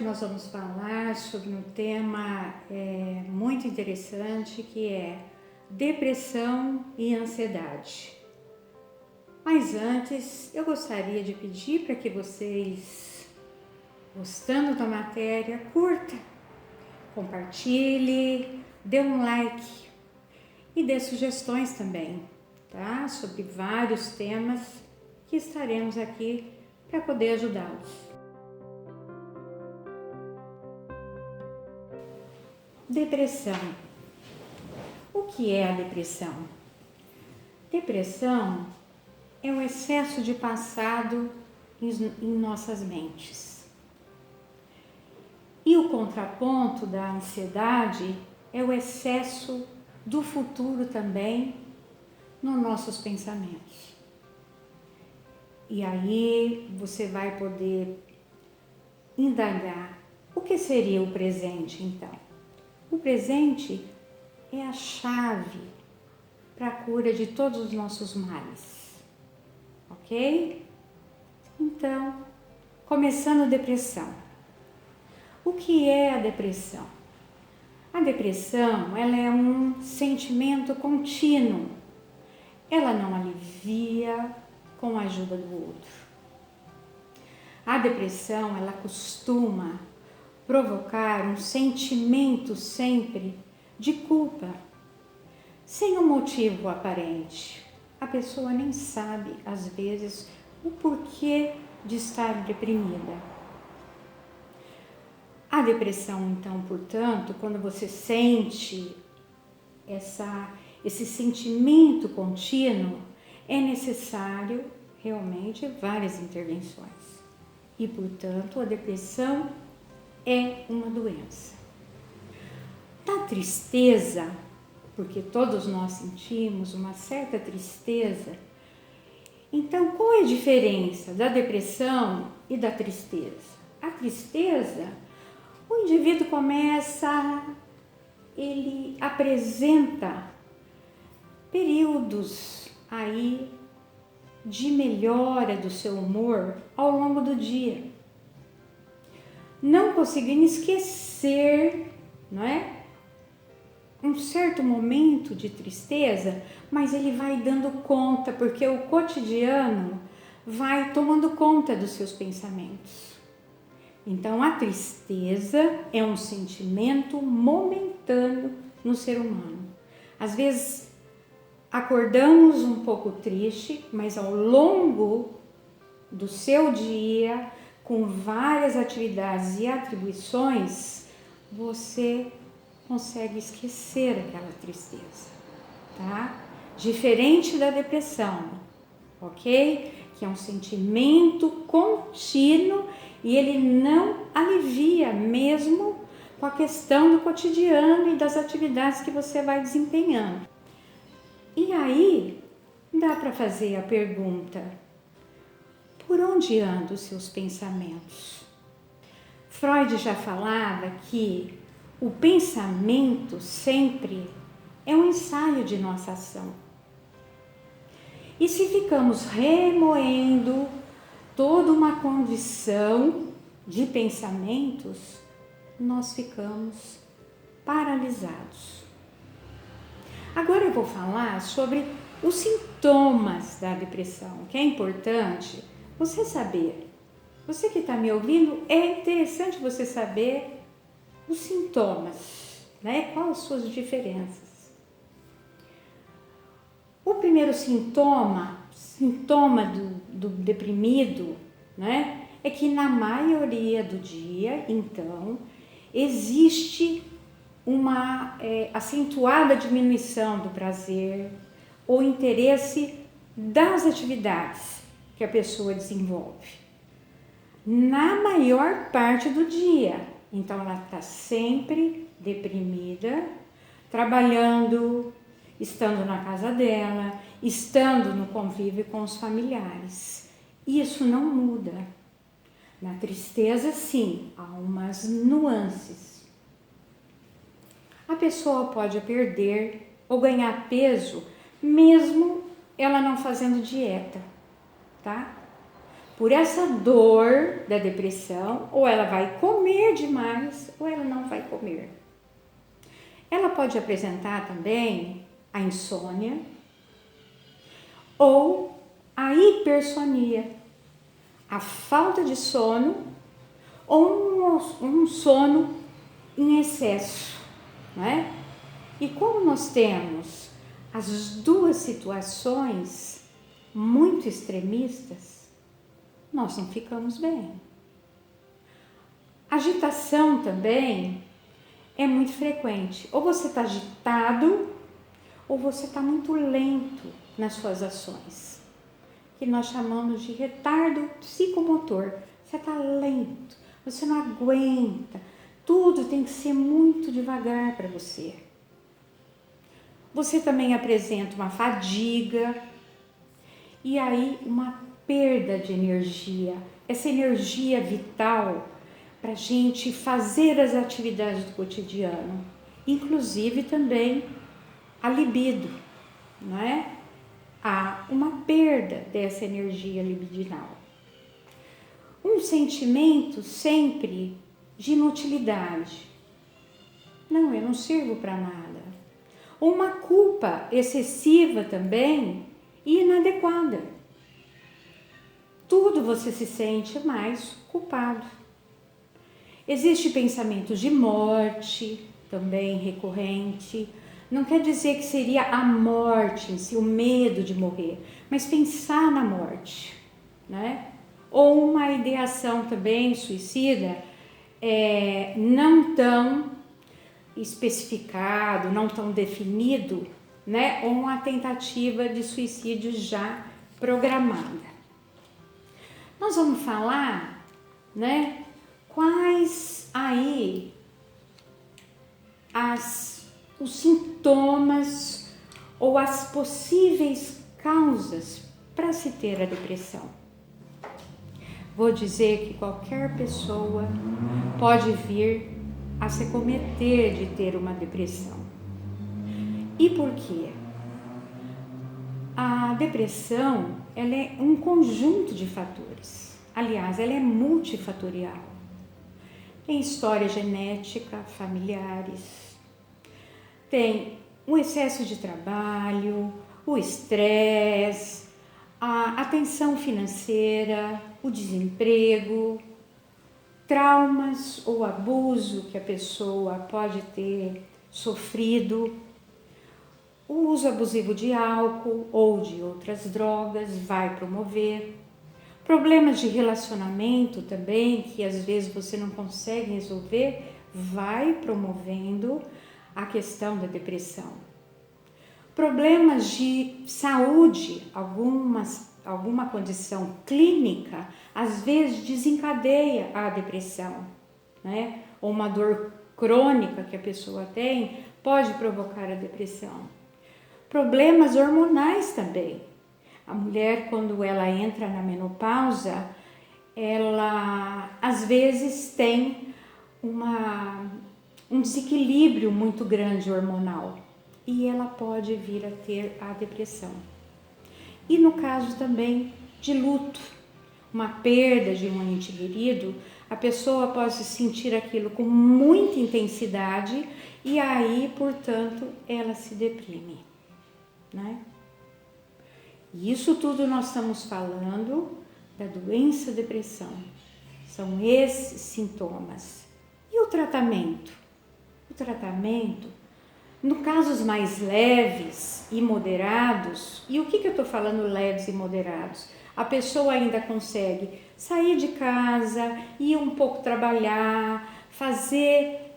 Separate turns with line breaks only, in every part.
nós vamos falar sobre um tema muito interessante, que é depressão e ansiedade. Mas antes, eu gostaria de pedir para que vocês, gostando da matéria, curta, compartilhe, dê um like e dê sugestões também, tá? Sobre vários temas que estaremos aqui para poder ajudá-los. Depressão. O que é a depressão? Depressão é o excesso de passado em nossas mentes. E o contraponto da ansiedade é o excesso do futuro também nos nossos pensamentos. E aí você vai poder indagar o que seria o presente então. O presente é a chave para a cura de todos os nossos males, ok? Então, começando a depressão. O que é a depressão? A depressão, ela é um sentimento contínuo. Ela não alivia com a ajuda do outro. A depressão, ela costuma provocar um sentimento sempre de culpa, sem um motivo aparente. A pessoa nem sabe, às vezes, o porquê de estar deprimida. A depressão, então, portanto, quando você sente esse sentimento contínuo, é necessário realmente várias intervenções. E, portanto, a depressão é uma doença. A tristeza, porque todos nós sentimos uma certa tristeza. Então, qual é a diferença da depressão e da tristeza? A tristeza, o indivíduo ele apresenta períodos aí de melhora do seu humor ao longo do dia, não conseguindo esquecer, não é? Um certo momento de tristeza, mas ele vai dando conta, porque o cotidiano vai tomando conta dos seus pensamentos. Então, a tristeza é um sentimento momentâneo no ser humano. Às vezes, acordamos um pouco triste, mas ao longo do seu dia, com várias atividades e atribuições, você consegue esquecer aquela tristeza, tá? Diferente da depressão, ok? Que é um sentimento contínuo e ele não alivia mesmo com a questão do cotidiano e das atividades que você vai desempenhando. E aí, dá para fazer a pergunta: por onde andam os seus pensamentos? Freud já falava que o pensamento sempre é um ensaio de nossa ação. E se ficamos remoendo toda uma condição de pensamentos, nós ficamos paralisados. Agora eu vou falar sobre os sintomas da depressão, que é importante você saber. Você que está me ouvindo, é interessante você saber os sintomas, né? Quais as suas diferenças? O primeiro sintoma do deprimido, né? É que na maioria do dia, então, existe uma acentuada diminuição do prazer ou interesse das atividades que a pessoa desenvolve. Na maior parte do dia. Então, ela está sempre deprimida, trabalhando, estando na casa dela, estando no convívio com os familiares. Isso não muda. Na tristeza, sim, há umas nuances. A pessoa pode perder ou ganhar peso, mesmo ela não fazendo dieta, tá? por essa dor da depressão, ou ela vai comer demais, ou ela não vai comer. Ela pode apresentar também a insônia ou a hipersonia, a falta de sono ou um sono em excesso, não é? E como nós temos as duas situações muito extremistas, nós não ficamos bem. Agitação também é muito frequente. Ou você está agitado, ou você está muito lento nas suas ações, que nós chamamos de retardo psicomotor. Você está lento, você não aguenta, tudo tem que ser muito devagar para você. Você também apresenta uma fadiga e aí uma perda de energia, essa energia vital para a gente fazer as atividades do cotidiano, inclusive também a libido, não é? Há uma perda dessa energia libidinal. Um sentimento sempre de inutilidade. Não, eu não sirvo para nada. Uma culpa excessiva também e inadequada. Tudo você se sente mais culpado. Existe pensamento de morte, também recorrente. Não quer dizer que seria a morte em si, o medo de morrer, mas pensar na morte, né? Ou uma ideação também suicida, não tão especificado, não tão definido, né? Ou uma tentativa de suicídio já programada. Nós vamos falar, né? Quais aí os sintomas ou as possíveis causas para se ter a depressão. Vou dizer que qualquer pessoa pode vir a se cometer de ter uma depressão. E por quê? A depressão, ela é um conjunto de fatores. Aliás, ela é multifatorial. Tem história genética, familiares, tem o excesso de trabalho, o estresse, a tensão financeira, o desemprego, traumas ou abuso que a pessoa pode ter sofrido, o uso abusivo de álcool ou de outras drogas vai promover. Problemas de relacionamento também, que às vezes você não consegue resolver, vai promovendo a questão da depressão. Problemas de saúde, alguma condição clínica, às vezes desencadeia a depressão, né? Ou uma dor crônica que a pessoa tem, pode provocar a depressão. Problemas hormonais também. A mulher, quando ela entra na menopausa, ela às vezes tem um desequilíbrio muito grande hormonal e ela pode vir a ter a depressão. E no caso também de luto, uma perda de um ente querido, a pessoa pode sentir aquilo com muita intensidade e aí, portanto, ela se deprime, né? Isso tudo nós estamos falando da doença depressão. São esses sintomas. E o tratamento? O tratamento, no casos mais leves e moderados, e o que eu estou falando leves e moderados? A pessoa ainda consegue sair de casa, ir um pouco trabalhar, fazer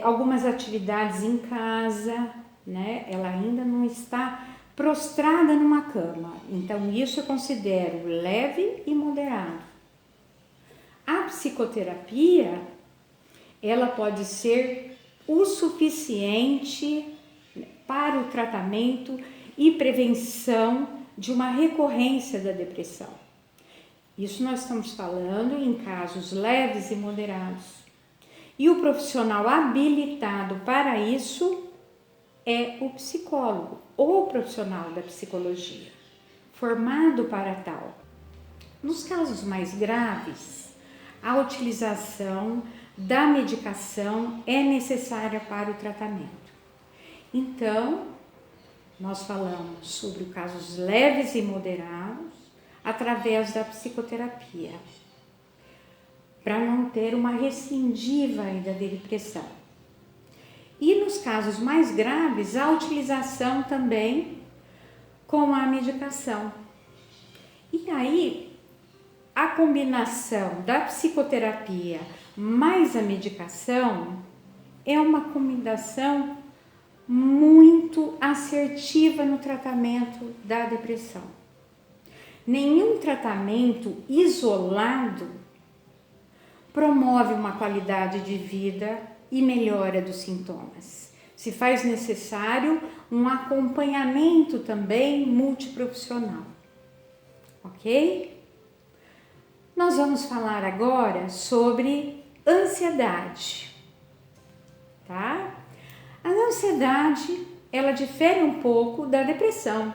algumas atividades em casa, né? Ela ainda não está prostrada numa cama. Então, isso eu considero leve e moderado. A psicoterapia, ela pode ser o suficiente para o tratamento e prevenção de uma recorrência da depressão. Isso nós estamos falando em casos leves e moderados. E o profissional habilitado para isso é o psicólogo ou profissional da psicologia, formado para tal. Nos casos mais graves, a utilização da medicação é necessária para o tratamento. Então, nós falamos sobre casos leves e moderados através da psicoterapia, para não ter uma recidiva da depressão. E nos casos mais graves, a utilização também com a medicação. E aí, a combinação da psicoterapia mais a medicação é uma combinação muito assertiva no tratamento da depressão. Nenhum tratamento isolado promove uma qualidade de vida e melhora dos sintomas. Se faz necessário um acompanhamento também multiprofissional, ok? Nós vamos falar agora sobre ansiedade, tá? A ansiedade, ela difere um pouco da depressão.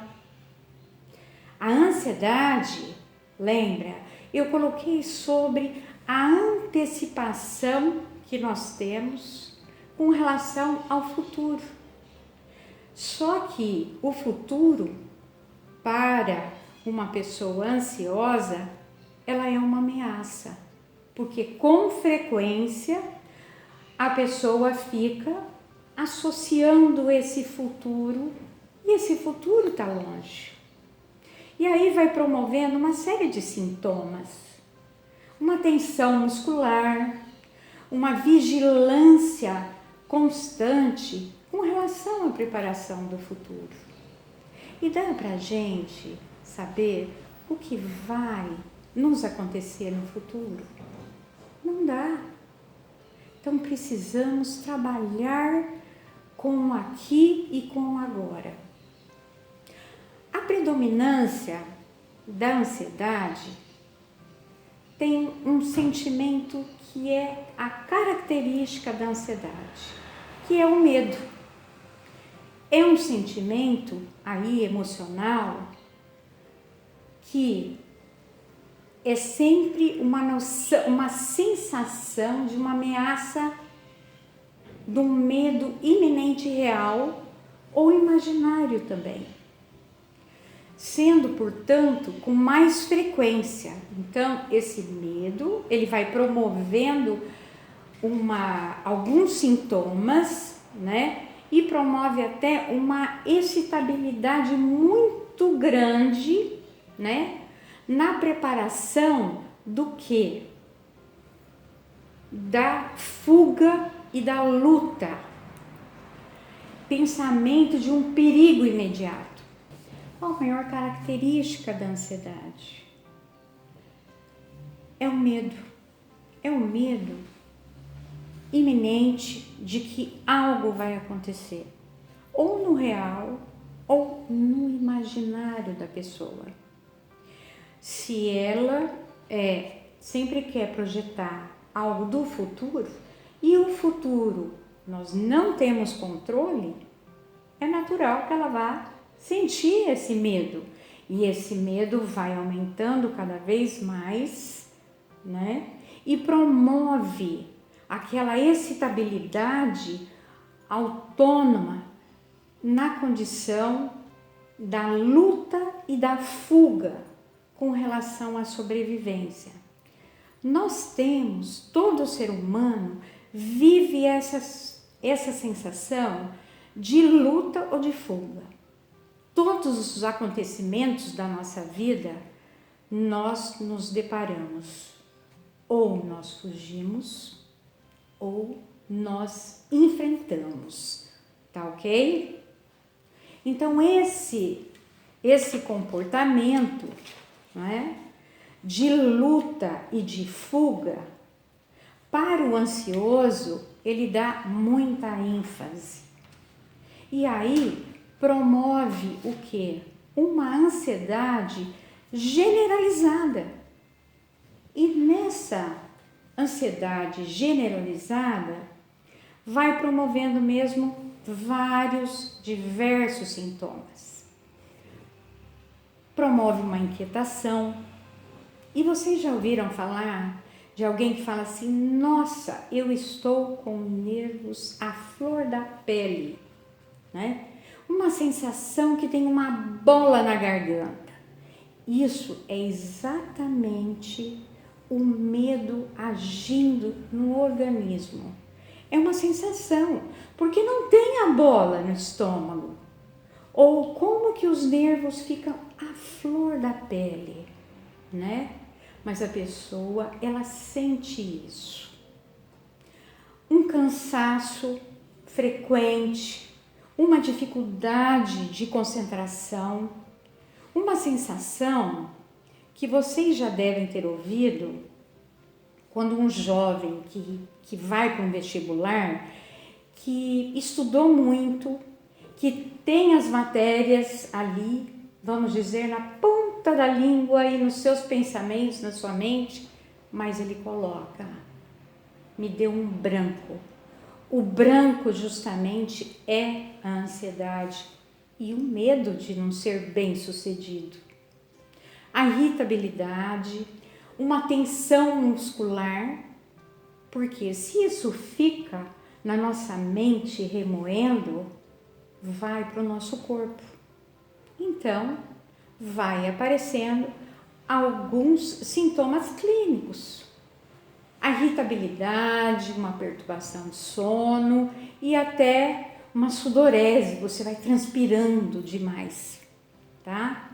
A ansiedade, lembra, eu coloquei sobre a antecipação que nós temos com relação ao futuro. Só que o futuro, para uma pessoa ansiosa, ela é uma ameaça, porque com frequência a pessoa fica associando esse futuro e esse futuro está longe. E aí vai promovendo uma série de sintomas, uma tensão muscular, uma vigilância constante com relação à preparação do futuro. E dá para a gente saber o que vai nos acontecer no futuro? Não dá. Então precisamos trabalhar com o aqui e com o agora. A predominância da ansiedade tem um sentimento que é a característica da ansiedade, que é o medo. É um sentimento aí emocional que é sempre uma sensação de uma ameaça, de um medo iminente real ou imaginário também, sendo, portanto, com mais frequência. Então, esse medo, ele vai promovendo alguns sintomas, né? E promove até uma excitabilidade muito grande, né? Na preparação do quê? Da fuga e da luta. Pensamento de um perigo imediato. Qual a maior característica da ansiedade? É o medo. É o medo iminente de que algo vai acontecer, ou no real, ou no imaginário da pessoa. Se ela sempre quer projetar algo do futuro, e o futuro nós não temos controle, é natural que ela vá sentir esse medo. E esse medo vai aumentando cada vez mais, né? E promove aquela excitabilidade autônoma na condição da luta e da fuga com relação à sobrevivência. Nós temos, todo ser humano vive essa sensação de luta ou de fuga. Todos os acontecimentos da nossa vida, nós nos deparamos. Ou nós fugimos, ou nós enfrentamos. Tá ok? Então, esse comportamento, não é, de luta e de fuga, para o ansioso, ele dá muita ênfase. E aí, promove o quê? Uma ansiedade generalizada. E nessa ansiedade generalizada, vai promovendo mesmo diversos sintomas. Promove uma inquietação, E vocês já ouviram falar de alguém que fala assim: nossa, eu estou com nervos à flor da pele, né? Uma sensação que tem uma bola na garganta. Isso é exatamente o medo agindo no organismo. É uma sensação, porque não tem a bola no estômago. Ou como que os nervos ficam à flor da pele, né? Mas a pessoa, ela sente isso. Um cansaço frequente, uma dificuldade de concentração, uma sensação que vocês já devem ter ouvido quando um jovem que vai para um vestibular, que estudou muito, que tem as matérias ali, vamos dizer, na ponta da língua e nos seus pensamentos, na sua mente, mas ele coloca, me deu um branco. O branco justamente é a ansiedade e o medo de não ser bem-sucedido. A irritabilidade, uma tensão muscular, porque se isso fica na nossa mente remoendo, vai para o nosso corpo. Então, vai aparecendo alguns sintomas clínicos. A irritabilidade, uma perturbação de sono e até uma sudorese, você vai transpirando demais, tá?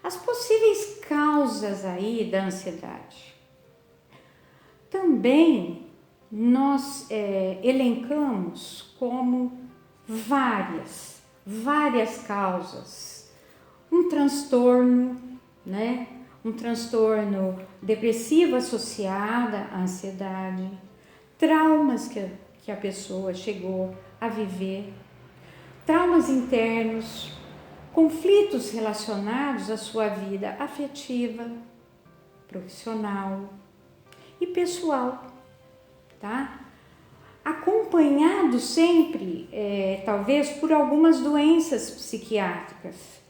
As possíveis causas aí da ansiedade. Também nós elencamos como várias causas. Um transtorno, né? Um transtorno depressivo associado à ansiedade, traumas que a pessoa chegou a viver, traumas internos, conflitos relacionados à sua vida afetiva, profissional e pessoal, tá? Acompanhado sempre, talvez, por algumas doenças psiquiátricas.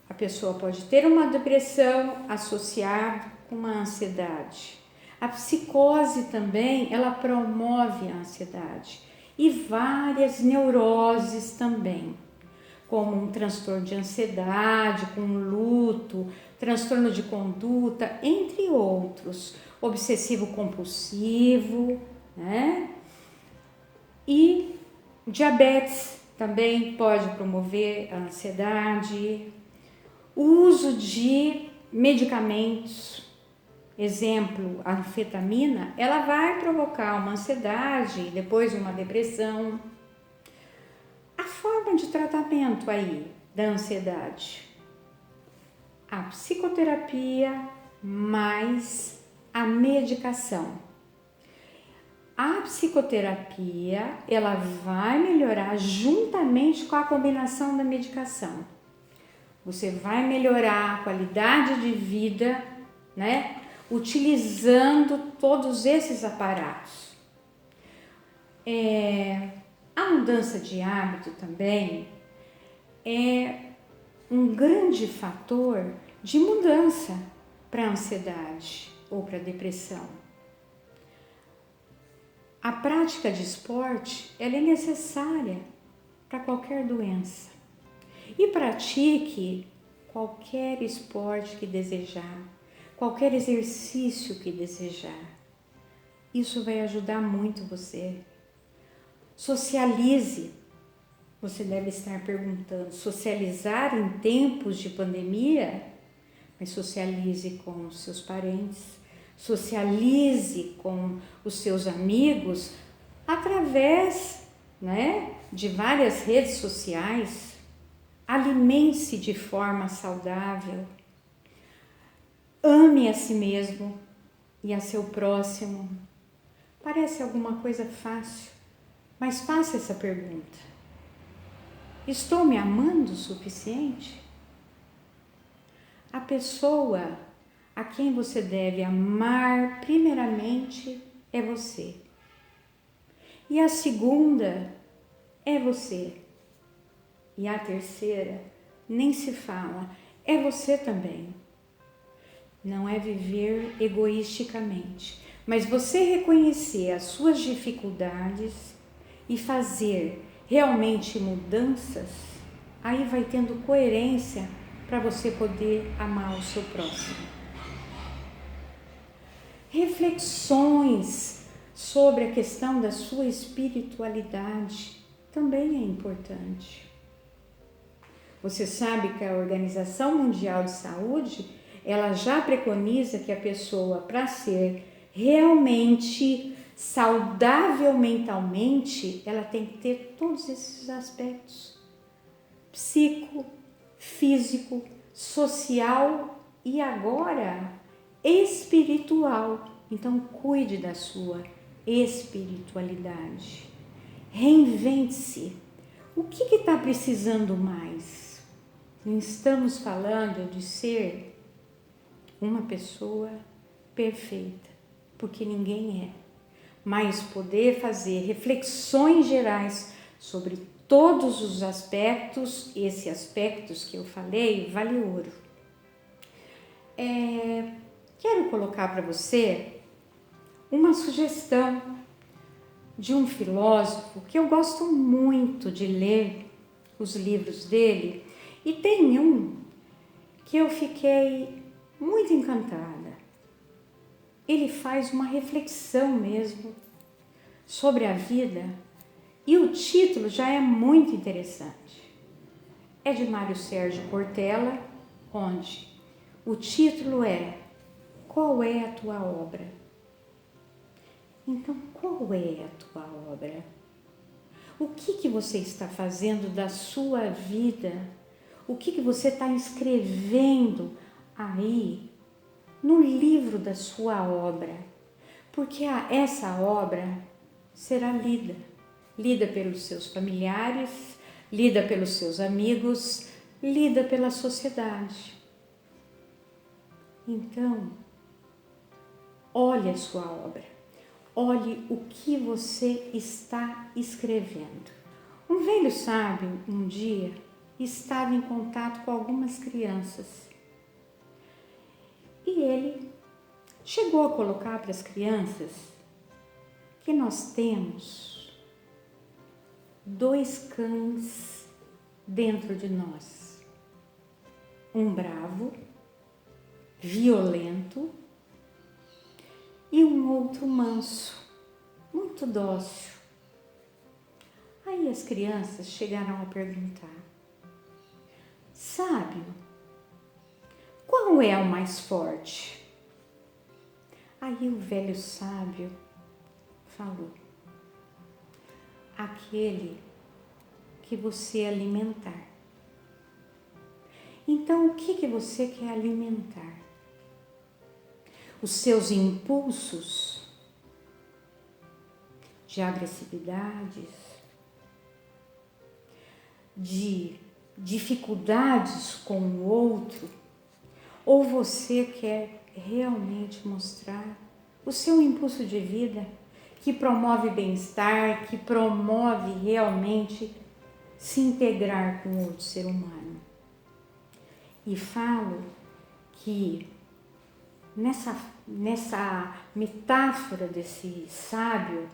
A pessoa pode ter uma depressão associada com uma ansiedade. A psicose também, ela promove a ansiedade. E várias neuroses também, como um transtorno de ansiedade, com luto, transtorno de conduta, entre outros. Obsessivo-compulsivo, né? E diabetes também pode promover a ansiedade. O uso de medicamentos, exemplo, a anfetamina, ela vai provocar uma ansiedade, depois uma depressão. A forma de tratamento aí da ansiedade, a psicoterapia mais a medicação. A psicoterapia, ela vai melhorar juntamente com a combinação da medicação. Você vai melhorar a qualidade de vida, né? Utilizando todos esses aparatos. A mudança de hábito também é um grande fator de mudança para a ansiedade ou para a depressão. A prática de esporte, ela é necessária para qualquer doença. E pratique qualquer esporte que desejar, qualquer exercício que desejar. Isso vai ajudar muito você. Socialize. Você deve estar perguntando, socializar em tempos de pandemia? Mas socialize com os seus parentes, socialize com os seus amigos através, né, de várias redes sociais. Alimente-se de forma saudável. Ame a si mesmo e a seu próximo. Parece alguma coisa fácil, mas faça essa pergunta. Estou me amando o suficiente? A pessoa a quem você deve amar primeiramente é você. E a segunda é você. E a terceira, nem se fala, é você também. não é viver egoisticamente, mas você reconhecer as suas dificuldades e fazer realmente mudanças, aí vai tendo coerência para você poder amar o seu próximo. Reflexões sobre a questão da sua espiritualidade também é importante. Você sabe que a Organização Mundial de Saúde, ela já preconiza que a pessoa, para ser realmente saudável mentalmente, ela tem que ter todos esses aspectos: psico, físico, social e agora espiritual. Então cuide da sua espiritualidade. Reinvente-se. O que está precisando mais? Não estamos falando de ser uma pessoa perfeita, porque ninguém é, mas poder fazer reflexões gerais sobre todos os aspectos. Esses aspectos que eu falei vale ouro. Quero colocar para você uma sugestão de um filósofo que eu gosto muito de ler os livros dele, e tem um que eu fiquei muito encantada. Ele faz uma reflexão mesmo sobre a vida e o título já é muito interessante. É de Mário Sérgio Cortella, onde o título é Qual é a tua obra? Então, qual é a tua obra? O que você está fazendo da sua vida? O que você está escrevendo aí no livro da sua obra? Porque essa obra será lida pelos seus familiares, lida pelos seus amigos, lida pela sociedade. Então, olhe a sua obra. Olhe o que você está escrevendo. Um velho sábio, um dia, estava em contato com algumas crianças. E ele chegou a colocar para as crianças que nós temos 2 cães dentro de nós. Um bravo, violento, e um outro manso, muito dócil. Aí as crianças chegaram a perguntar: sábio, qual é o mais forte? Aí o velho sábio falou: aquele que você alimentar. Então, o que você quer alimentar? Os seus impulsos de agressividades, de dificuldades com o outro, ou você quer realmente mostrar o seu impulso de vida que promove bem-estar, que promove realmente se integrar com o outro ser humano? E falo que nessa metáfora desse sábio,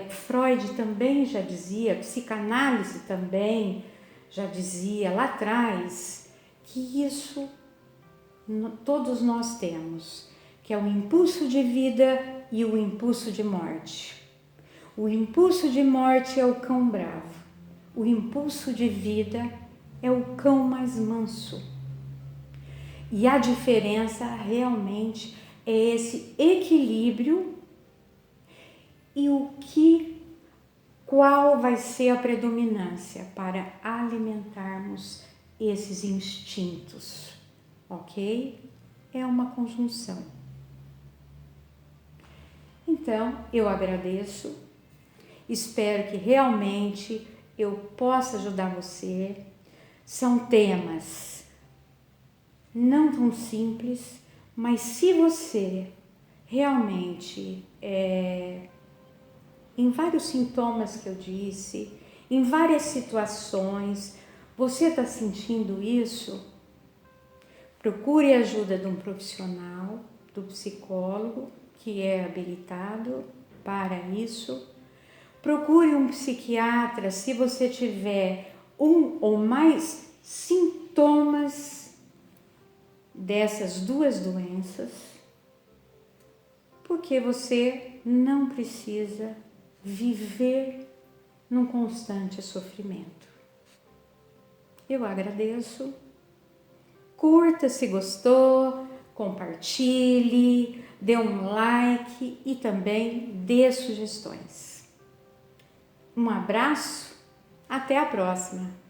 Freud também já dizia, psicanálise também já dizia lá atrás, que isso todos nós temos, que é o impulso de vida e o impulso de morte. O impulso de morte é o cão bravo, o impulso de vida é o cão mais manso. E a diferença realmente é esse equilíbrio e qual vai ser a predominância para alimentarmos esses instintos, ok? É uma conjunção. Então, eu agradeço, espero que realmente eu possa ajudar você. São temas não tão simples, mas se você realmente, em vários sintomas que eu disse, em várias situações, você está sentindo isso, Procure a ajuda de um profissional, do psicólogo, que é habilitado para isso. Procure um psiquiatra se você tiver um ou mais sintomas dessas duas doenças, porque você não precisa viver num constante sofrimento. Eu agradeço. Curta se gostou, compartilhe, dê um like e também dê sugestões. Um abraço, até a próxima!